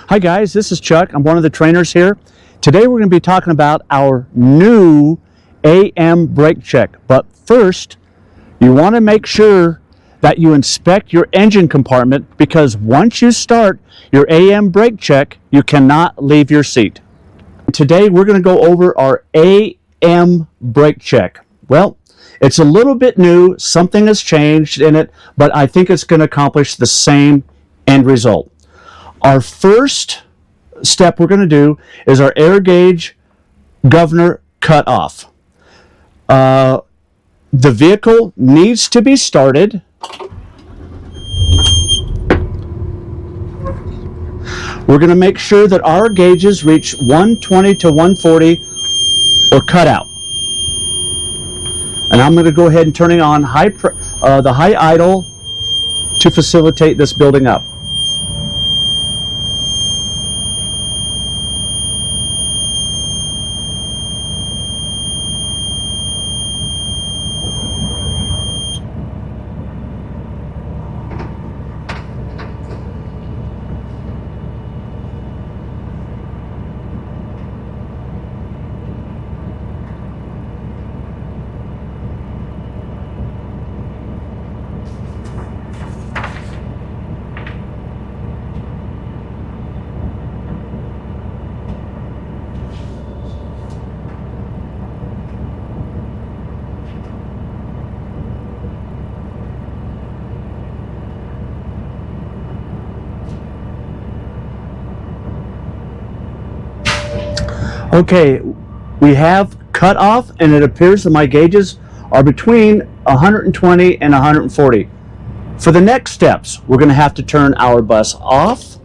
Hi guys, this is Chuck. I'm one of the trainers here. Today we're going to be talking about our new AM brake check. But first, you want to make sure that you inspect your engine compartment, because once you start your AM brake check, you cannot leave your seat. Today we're going to go over our AM brake check. Well, it's a little bit new. Something has changed in it, but I think it's going to accomplish the same end result. Our first step we're going to do is our air gauge governor cutoff. The vehicle needs to be started. We're going to make sure that our gauges reach 120 to 140 or cut out. And I'm going to go ahead and turn it on the high idle to facilitate this building up. Okay, we have cut off, and it appears that my gauges are between 120 and 140. For the next steps, we're going to have to turn our bus off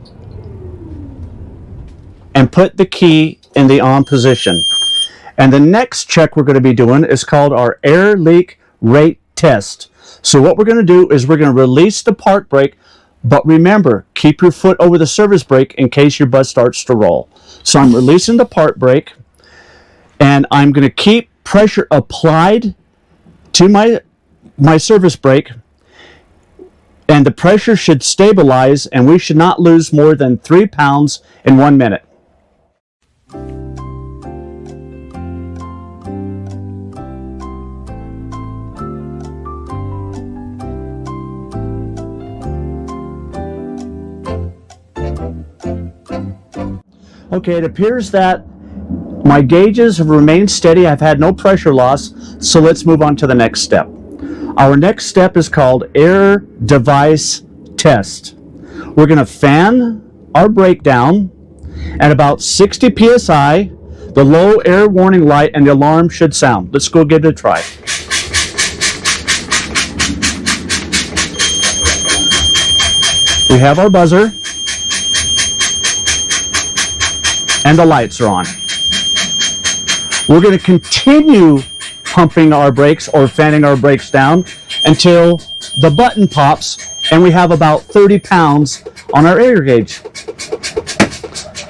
and put the key in the on position. And the next check we're going to be doing is called our air leak rate test. So what we're going to do is we're going to release the park brake, but remember, keep your foot over the service brake in case your bus starts to roll. So I'm releasing the park brake, and I'm going to keep pressure applied to my service brake, and the pressure should stabilize, and we should not lose more than 3 pounds in 1 minute. Okay, it appears that my gauges have remained steady. I've had no pressure loss, so let's move on to the next step. Our next step is called air device test. We're going to fan our brake down at about 60 psi. The low air warning light and the alarm should sound. Let's go give it a try. We have our buzzer, and the lights are on. We're going to continue pumping our brakes or fanning our brakes down until the button pops and we have about 30 pounds on our air gauge.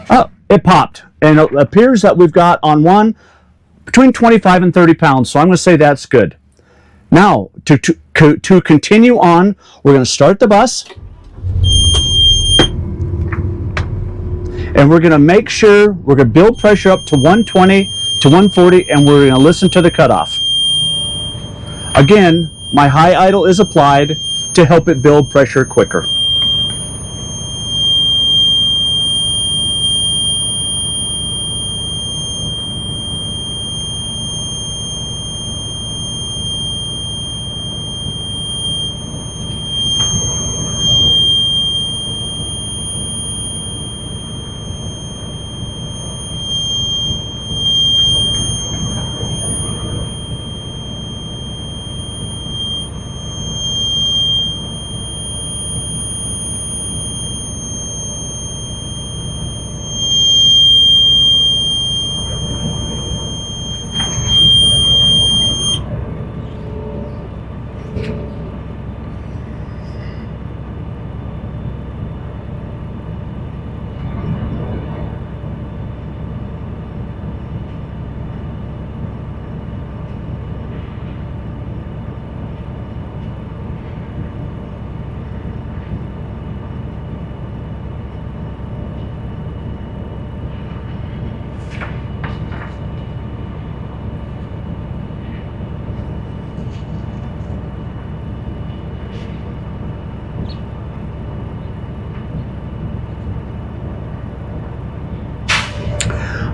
Oh, it popped, and it appears that we've got on one between 25 and 30 pounds, so I'm going to say that's good. Now, to continue on, we're going to start the bus, and we're going to make sure we're going to build pressure up to 120 to 140, and we're going to listen to the cutoff. Again, my high idle is applied to help it build pressure quicker.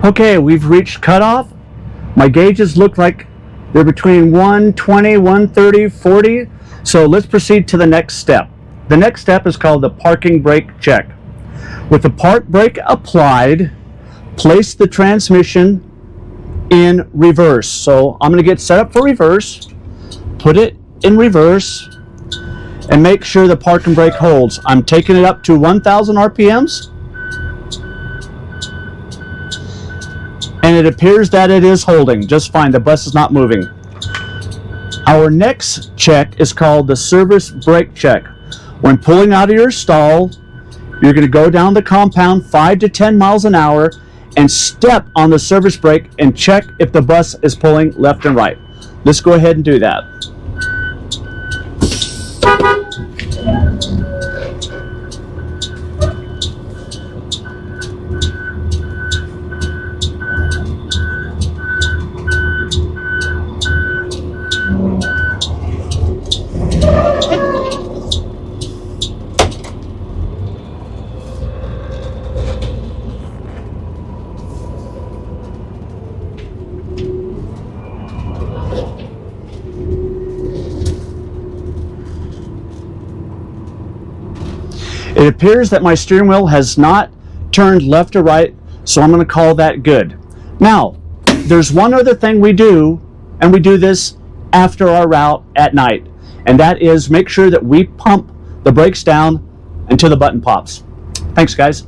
Okay, we've reached cutoff. My gauges look like they're between 120, 130, 40. So let's proceed to the next step. The next step is called the parking brake check. With the park brake applied, place the transmission in reverse. So I'm going to get set up for reverse, put it in reverse, and make sure the parking brake holds. I'm taking it up to 1,000 RPMs. And it appears that it is holding just fine. The bus is not moving. Our next check is called the service brake check. When pulling out of your stall, you're going to go down the compound 5 to 10 miles an hour and step on the service brake and check if the bus is pulling left and right. Let's go ahead and do that. It appears that my steering wheel has not turned left or right, so I'm going to call that good. Now, there's one other thing we do, and we do this after our route at night, and that is make sure that we pump the brakes down until the button pops. Thanks, guys.